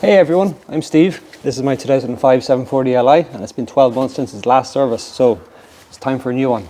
Hey everyone, I'm Steve. This is my 2005 740 Li and it's been 12 months since its last service, so it's time for a new one.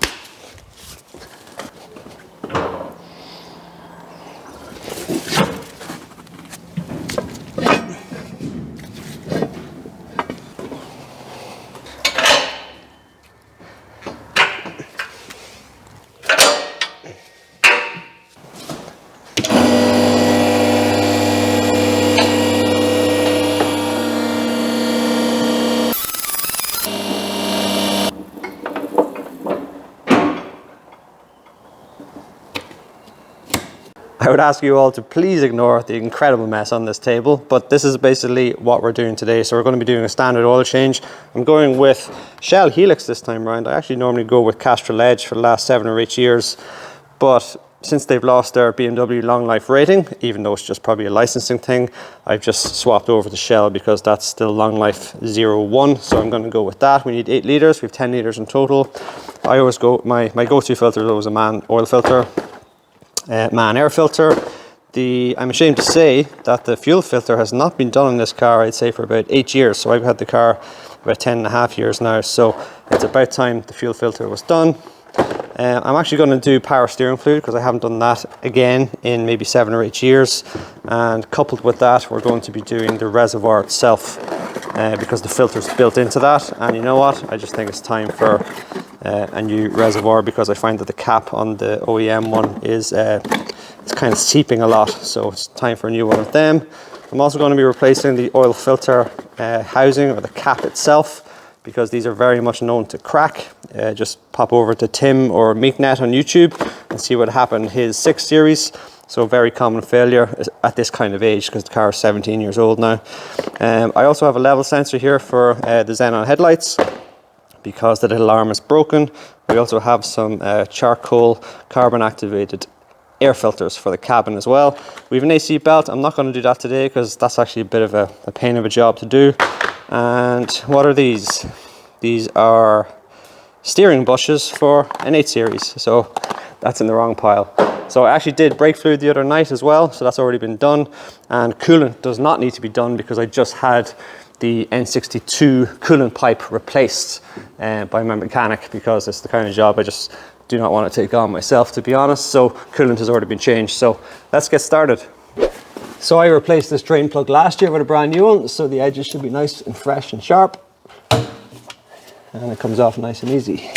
I would ask you all to please ignore the incredible mess on this table, but this is basically what we're doing today. So we're going to be doing a standard oil change. I'm going with Shell Helix this time around. I actually normally go with Castrol Edge for the last 7 or 8 years, but since they've lost their BMW long life rating, even though it's just probably a licensing thing, I've just swapped over to Shell because that's still long life 01. So I'm going to go with that. We need 8 litres, we have 10 litres in total. I always go, my go-to filter is always a MAN oil filter. MAN air filter. I'm ashamed to say that the fuel filter has not been done in this car, I'd say, for about 8 years. So I've had the car about 10.5 years now, so it's about time the fuel filter was done. I'm actually going to do power steering fluid because I haven't done that again in maybe 7 or 8 years, and coupled with that we're going to be doing the reservoir itself because the filter's built into that. And you know what, I just think it's time for a new reservoir because I find that the cap on the OEM one is it's kind of seeping a lot, so it's time for a new one of them. I'm also going to be replacing the oil filter housing, or the cap itself, because these are very much known to crack. Just pop over to Tim or Meeknet on YouTube and see what happened his 6 Series. So very common failure at this kind of age because the car is 17 years old now. I also have a level sensor here for the xenon headlights because the little arm is broken. We also have some charcoal carbon activated air filters for the cabin as well. We have an AC belt. I'm not going to do that today because that's actually a bit of a pain of a job to do. And what are these? These are steering bushes for an 8 Series, so that's in the wrong pile. So I actually did brake fluid the other night as well, so that's already been done. And coolant does not need to be done because I just had the N62 coolant pipe replaced by my mechanic, because it's the kind of job I just do not want to take on myself, to be honest. So coolant has already been changed, so let's get started. So I replaced this drain plug last year with a brand new one, so the edges should be nice and fresh and sharp, and it comes off nice and easy.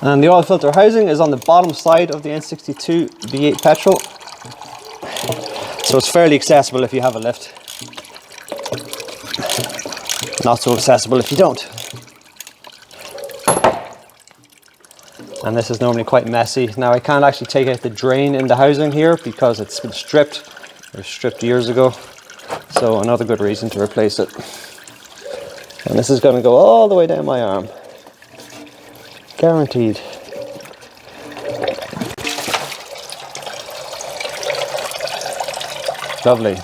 And the oil filter housing is on the bottom side of the N62 V8 petrol, so it's fairly accessible if you have a lift. Not so accessible if you don't. And this is normally quite messy. Now I can't actually take out the drain in the housing here because it's been stripped. It was stripped years ago. So another good reason to replace it. And this is going to go all the way down my arm. Guaranteed. Lovely.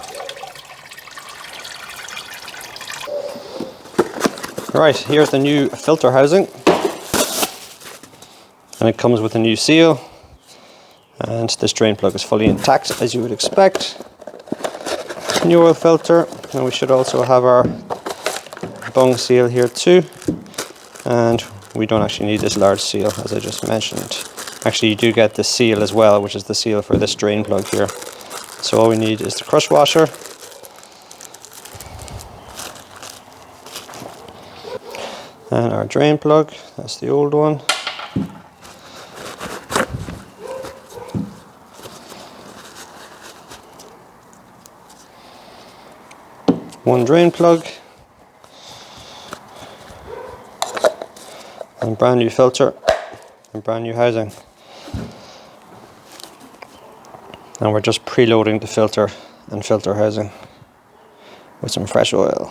Right, here's the new filter housing. And it comes with a new seal, and this drain plug is fully intact as you would expect. New oil filter, and we should also have our bung seal here too, and we don't actually need this large seal as I just mentioned. Actually you do get the seal as well, which is the seal for this drain plug here. So all we need is the crush washer, and our drain plug, that's the old one. One drain plug, and brand new filter and brand new housing. And we're just preloading the filter and filter housing with some fresh oil.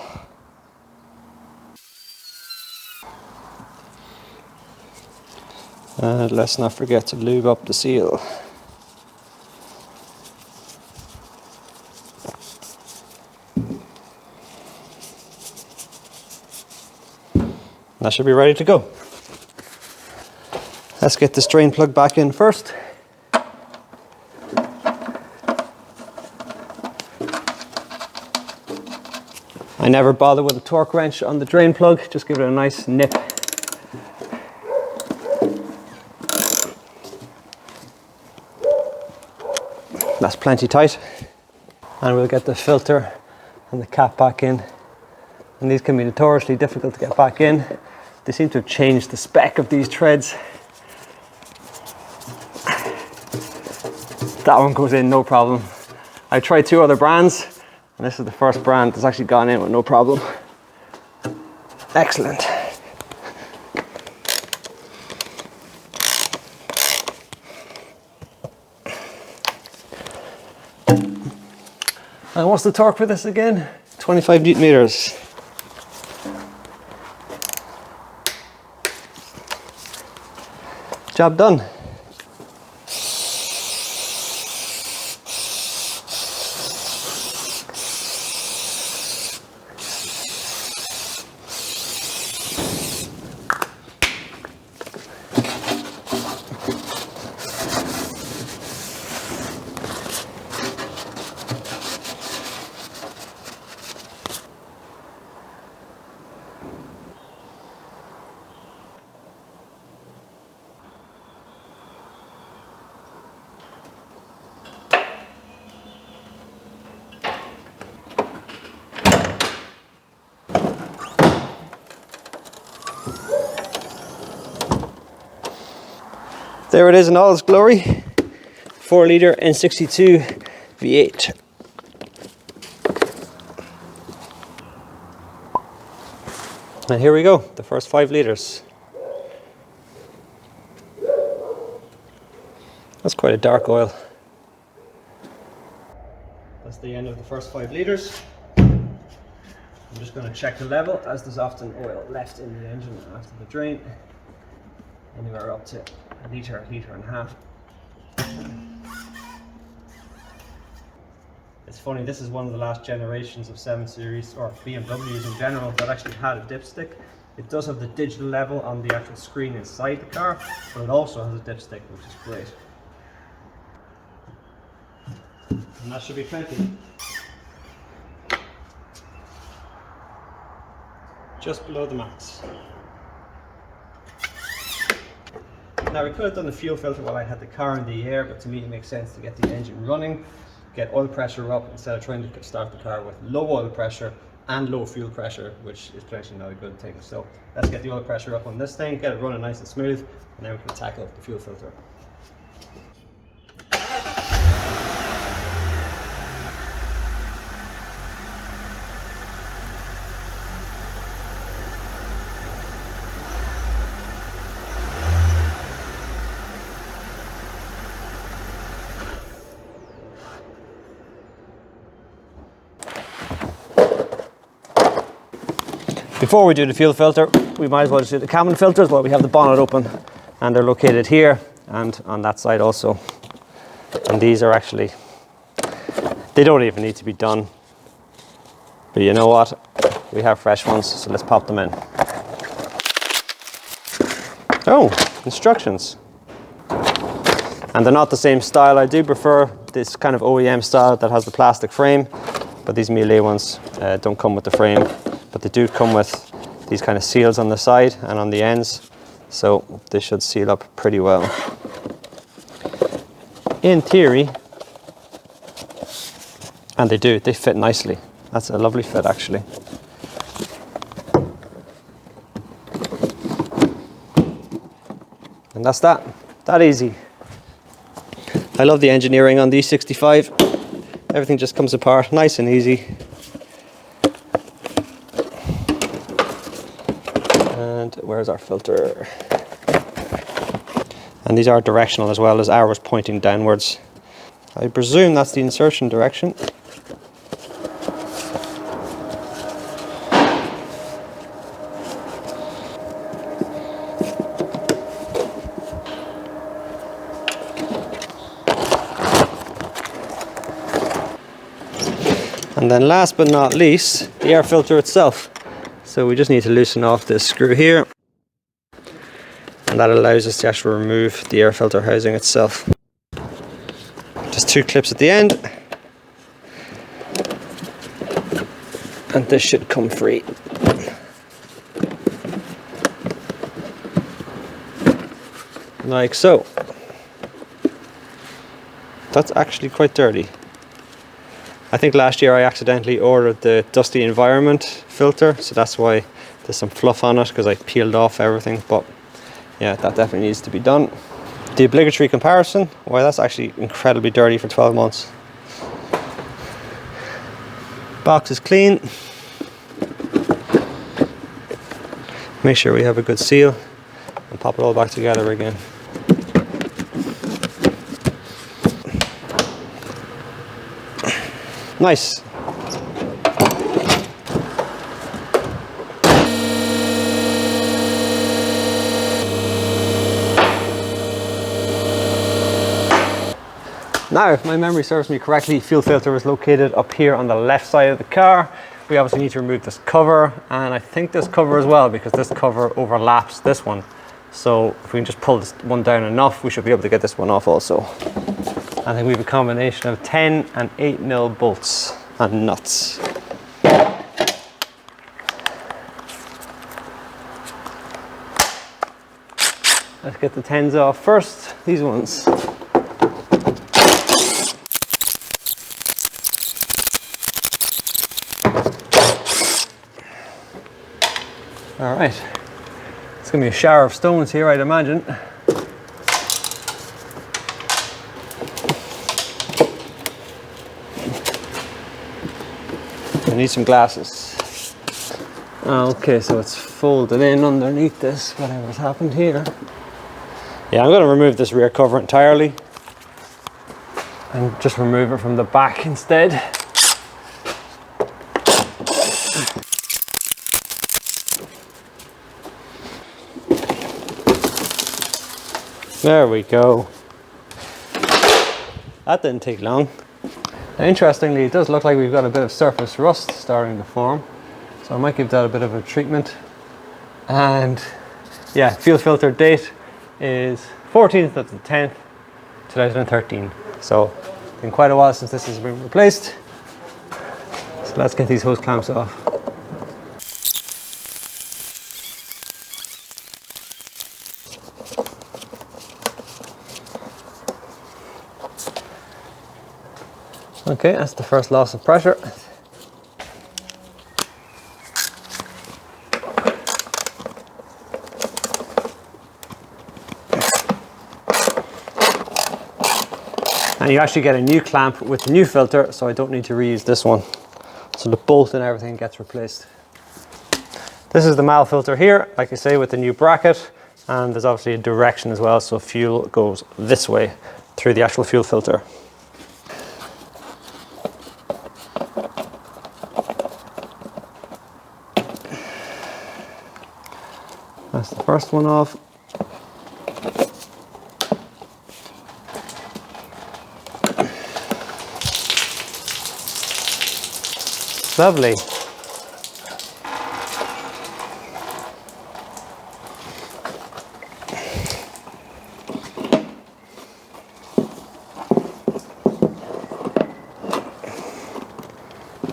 And let's not forget to lube up the seal. That should be ready to go. Let's get this drain plug back in first. I never bother with a torque wrench on the drain plug, just give it a nice nip. That's plenty tight. And we'll get the filter and the cap back in. And these can be notoriously difficult to get back in. They seem to have changed the spec of these treads. That one goes in no problem. I tried 2 other brands, and this is the first brand that's actually gone in with no problem. Excellent. And what's the torque for this again? 25 Newton meters. Job done. There it is in all its glory. 4-litre E66 V8. And here we go, the first 5 litres. That's quite a dark oil. That's the end of the first 5 litres. I'm just going to check the level, as there's often oil left in the engine after the drain. Anywhere up to a litre and a half. It's funny, this is one of the last generations of 7 Series, or BMWs in general, that actually had a dipstick. It does have the digital level on the actual screen inside the car, but it also has a dipstick, which is great. And that should be plenty. Just below the max. Now we could have done the fuel filter while I had the car in the air, but to me it makes sense to get the engine running, get oil pressure up instead of trying to start the car with low oil pressure and low fuel pressure, which is potentially not a good thing. So let's get the oil pressure up on this thing, get it running nice and smooth, and then we can tackle the fuel filter. Before we do the fuel filter, we might as well just do the cabin filters while we have the bonnet open, and they're located here and on that side also. And these are actually, they don't even need to be done, but you know what, we have fresh ones, so let's pop them in. Oh, instructions. And they're not the same style. I do prefer this kind of OEM style that has the plastic frame, but these Miele ones don't come with the frame. But they do come with these kind of seals on the side and on the ends, so they should seal up pretty well. In theory, and they do, they fit nicely. That's a lovely fit actually. And that's that easy. I love the engineering on the E65. Everything just comes apart nice and easy. And where's our filter? And these are directional as well, as arrows pointing downwards. I presume that's the insertion direction. And then last but not least, the air filter itself. So we just need to loosen off this screw here. And and that allows us to actually remove the air filter housing itself. Just 2 clips at the end, and this should come free. Like so. That's actually quite dirty. I think last year I accidentally ordered the dusty environment filter, so that's why there's some fluff on it, because I peeled off everything. But yeah, that definitely needs to be done. The obligatory comparison, well, that's actually incredibly dirty for 12 months. Box is clean. Make sure we have a good seal and pop it all back together again. Nice. Now, if my memory serves me correctly, fuel filter is located up here on the left side of the car. We obviously need to remove this cover, and I think this cover as well, because this cover overlaps this one. So if we can just pull this one down enough, we should be able to get this one off also. I think we have a combination of 10 and 8mm bolts and nuts. Let's get the 10s off first, these ones. All right, it's gonna be a shower of stones here, I'd imagine. I need some glasses. Okay, so it's folded in underneath this, whatever's happened here. Yeah, I'm gonna remove this rear cover entirely and just remove it from the back instead. There we go. That didn't take long. Now, interestingly, it does look like we've got a bit of surface rust starting to form, so I might give that a bit of a treatment. And yeah, fuel filter date is 14th of the 10th, 2013. So it's been quite a while since this has been replaced. So let's get these hose clamps off. Okay, that's the first loss of pressure. And you actually get a new clamp with the new filter, so I don't need to reuse this one. So the bolt and everything gets replaced. This is the MAL filter here, like I say, with the new bracket, and there's obviously a direction as well, so fuel goes this way through the actual fuel filter. That's the first one off. Lovely.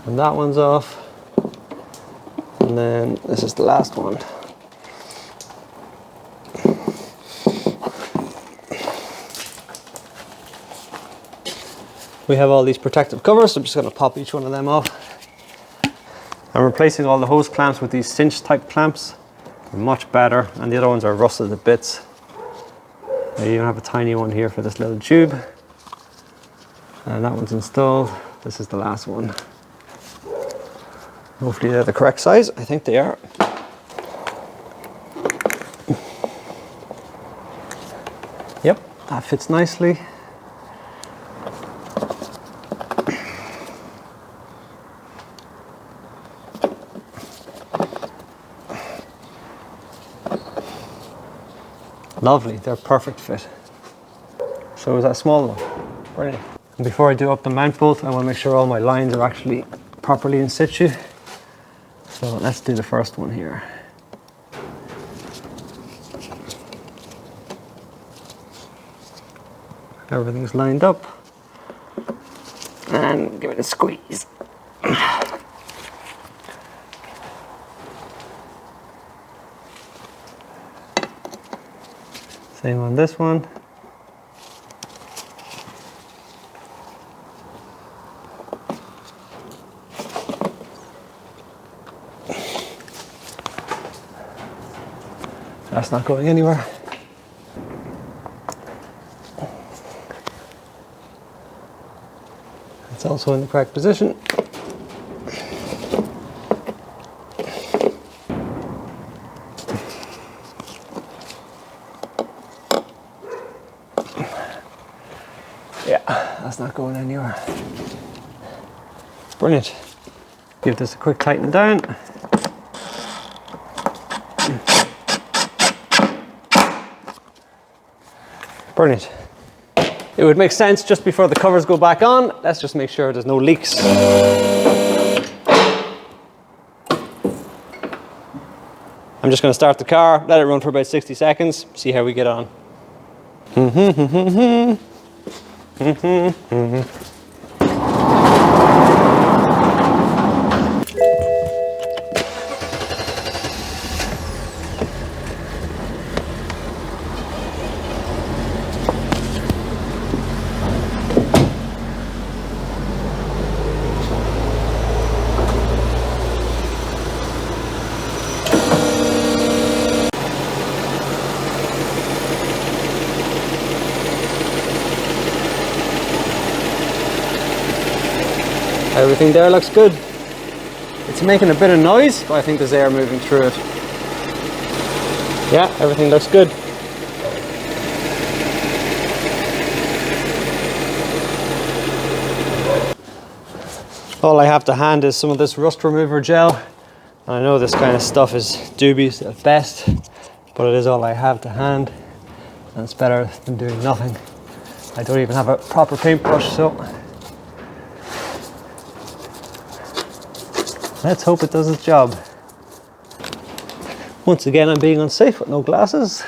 And that one's off. And then this is the last one. We have all these protective covers, so I'm just going to pop each one of them off. I'm replacing all the hose clamps with these cinch type clamps. They're much better, and the other ones are rusted to bits. You even have a tiny one here for this little tube. And that one's installed. This is the last one. Hopefully they're the correct size. I think they are. Yep, that fits nicely. Lovely, they're a perfect fit. So is that small one. Brilliant. And before I do up the mount bolt, I want to make sure all my lines are actually properly in situ. So let's do the first one here. everything's lined up. And give it a squeeze. Same on this one. That's not going anywhere. It's also in the correct position. Yeah, that's not going anywhere. Brilliant. Give this a quick tighten down. Brilliant. It would make sense just before the covers go back on, let's just make sure there's no leaks. I'm just going to start the car, let it run for about 60 seconds, see how we get on. Everything there looks good. It's making a bit of noise, but I think there's air moving through it. Yeah, everything looks good. All I have to hand is some of this rust remover gel. I know this kind of stuff is dubious at best, but it is all I have to hand, and it's better than doing nothing. I don't even have a proper paintbrush, so let's hope it does its job. Once again, I'm being unsafe with no glasses.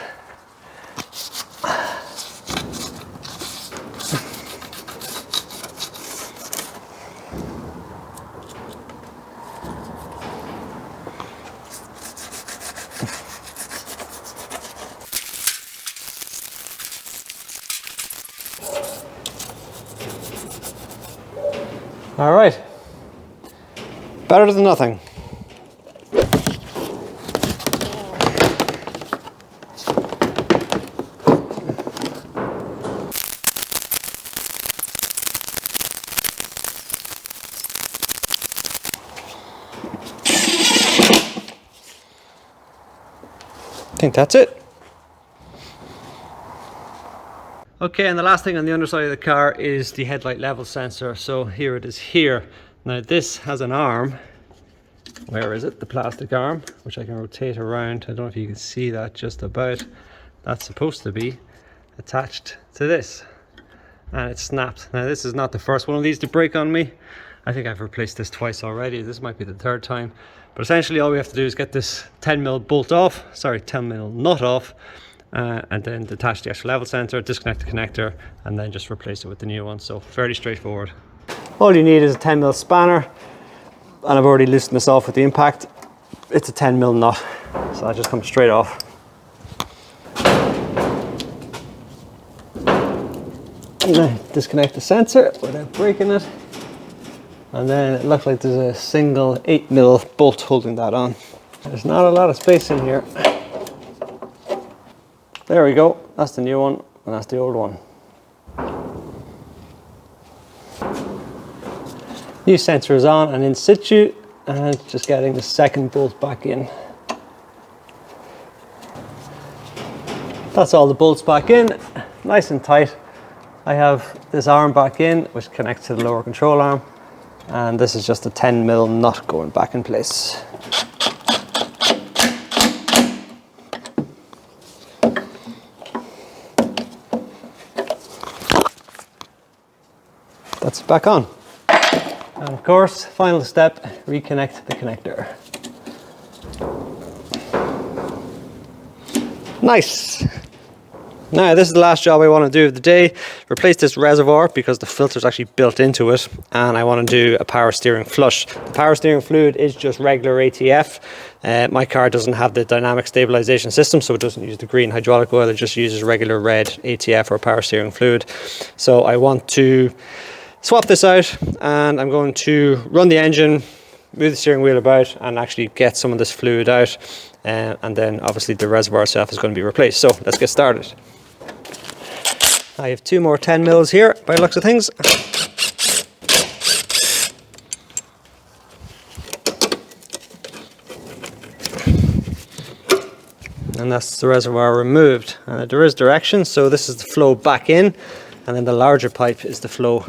All right. Better than nothing. I think that's it. Okay, and the last thing on the underside of the car is the headlight level sensor. So here it is here. Now this has an arm. Where is it? The plastic arm, which I can rotate around. I don't know if you can see that just about. That's supposed to be attached to this. And it snapped. Now this is not the first one of these to break on me. I think I've replaced this twice already. This might be the third time. But essentially all we have to do is get this 10mm bolt off, sorry, 10mm nut off, and then detach the actual level sensor, disconnect the connector, and then just replace it with the new one. So fairly straightforward. All you need is a 10mm spanner, and I've already loosened this off with the impact. It's a 10mm nut, so that just comes straight off. And then disconnect the sensor without breaking it. And then it looks like there's a single 8mm bolt holding that on. There's not a lot of space in here. There we go, that's the new one, and that's the old one. New sensor is on and in situ, and just getting the second bolt back in. That's all the bolts back in, nice and tight. I have this arm back in, which connects to the lower control arm, and this is just a 10mm nut going back in place. That's back on. And of course, final step, reconnect the connector. Nice. Now this is the last job I want to do of the day. Replace this reservoir because the filter is actually built into it, and I want to do a power steering flush. The power steering fluid is just regular ATF. My car doesn't have the dynamic stabilization system, so it doesn't use the green hydraulic oil, it just uses regular red ATF or power steering fluid. So I want to swap this out, and I'm going to run the engine, move the steering wheel about, and actually get some of this fluid out, and then obviously the reservoir itself is going to be replaced. So let's get started. I have 2 more 10 mils here by the looks of things. And that's the reservoir removed, and there is direction, so this is the flow back in, and then the larger pipe is the flow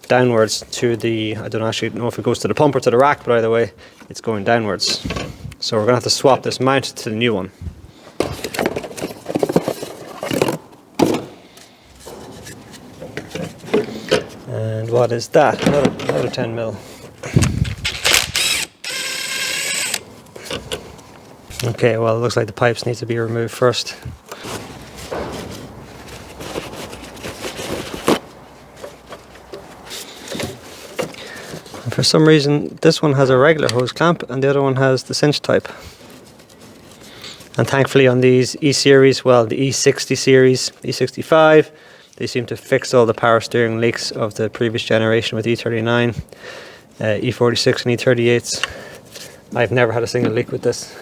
downwards to the, I don't actually know if it goes to the pump or to the rack, but either way it's going downwards. So we're going to have to swap this mount to the new one. And what is that? Another 10 mil. Okay, well it looks like the pipes need to be removed first. And for some reason this one has a regular hose clamp and the other one has the cinch type. And thankfully on these E-series, well the E60 series, E65, they seem to fix all the power steering leaks of the previous generation with E39, E46 and E38s. I've never had a single leak with this.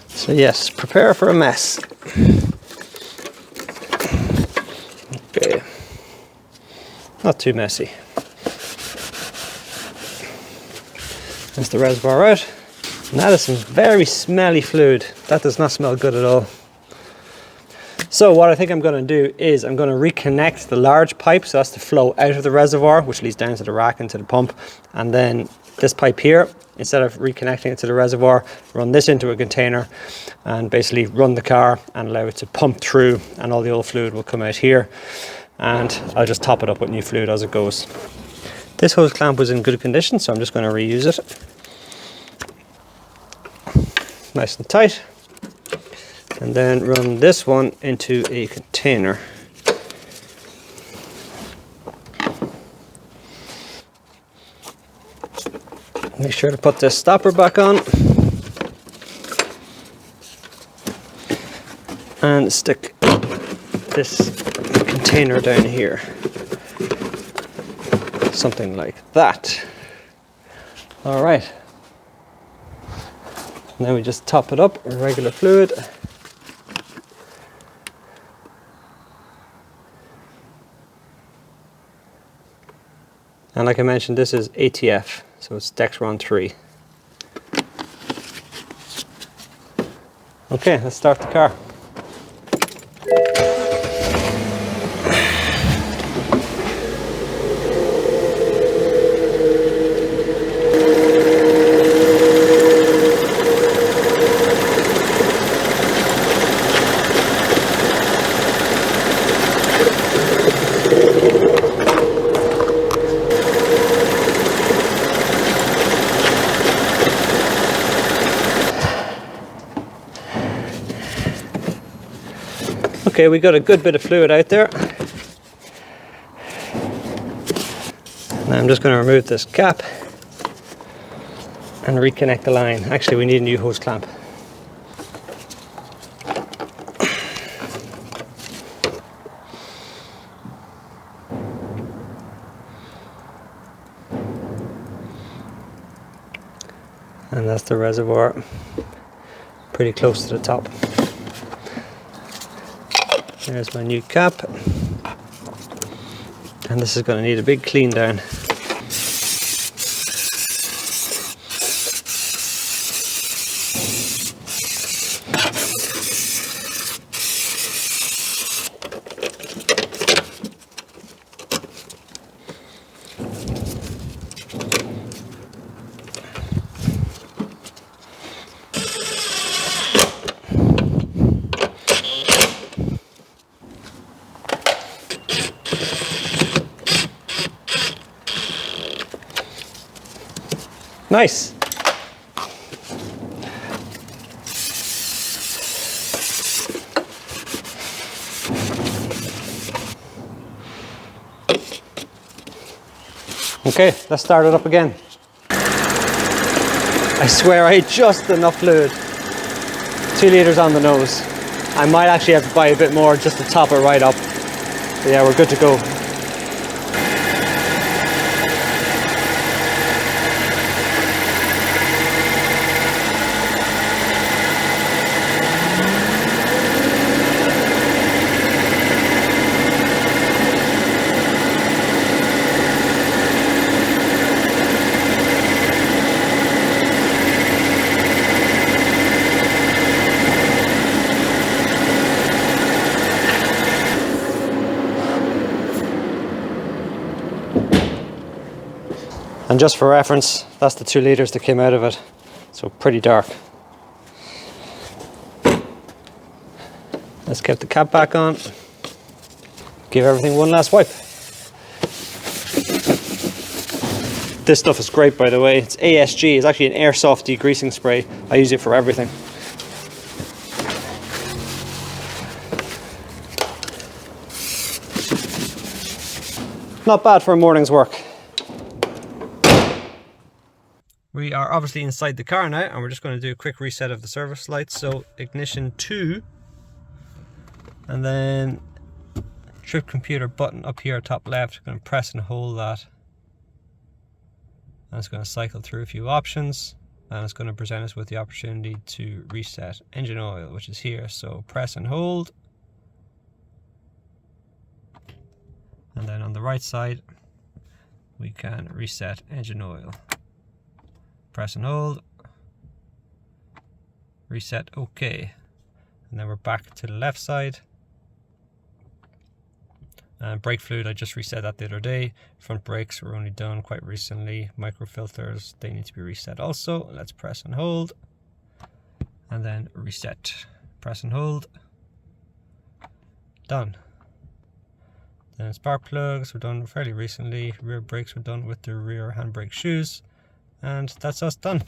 So yes, prepare for a mess. Okay, not too messy. There's the reservoir out. And that is some very smelly fluid. That does not smell good at all. So what I think I'm going to do is I'm going to reconnect the large pipe, so that's the flow out of the reservoir, which leads down to the rack and to the pump. And then this pipe here, instead of reconnecting it to the reservoir, run this into a container and basically run the car and allow it to pump through, and all the old fluid will come out here. And I'll just top it up with new fluid as it goes. This hose clamp was in good condition, so I'm just going to reuse it. Nice and tight, and then run this one into a container. Make sure to put this stopper back on and stick this container down here, something like that. All right. Now we just top it up with regular fluid. And like I mentioned, this is ATF, so it's Dexron 3. Okay, let's start the car. Okay, we got a good bit of fluid out there. Now I'm just going to remove this cap and reconnect the line. Actually, we need a new hose clamp. And that's the reservoir, pretty close to the top. There's my new cap, and this is going to need a big clean down. Nice. Okay, let's start it up again. I swear I had just enough fluid. 2 litres on the nose. I might actually have to buy a bit more just to top it right up. But yeah, we're good to go. And just for reference, that's the 2 litres that came out of it. So pretty dark. Let's get the cap back on. Give everything one last wipe. This stuff is great, by the way. It's ASG. It's actually an airsoft degreasing spray. I use it for everything. Not bad for a morning's work. We are obviously inside the car now, and we're just going to do a quick reset of the service lights. So ignition 2, and then trip computer button up here top left. I'm going to press and hold that, and it's going to cycle through a few options, and it's going to present us with the opportunity to reset engine oil, which is here. So press and hold, and then on the right side we can reset engine oil. Press and hold, reset OK, and then we're back to the left side. And brake fluid, I just reset that the other day. Front brakes were only done quite recently. Microfilters, they need to be reset also. Let's press and hold, and then reset. Press and hold, done. Then spark plugs were done fairly recently. Rear brakes were done with the rear handbrake shoes. And that's us done.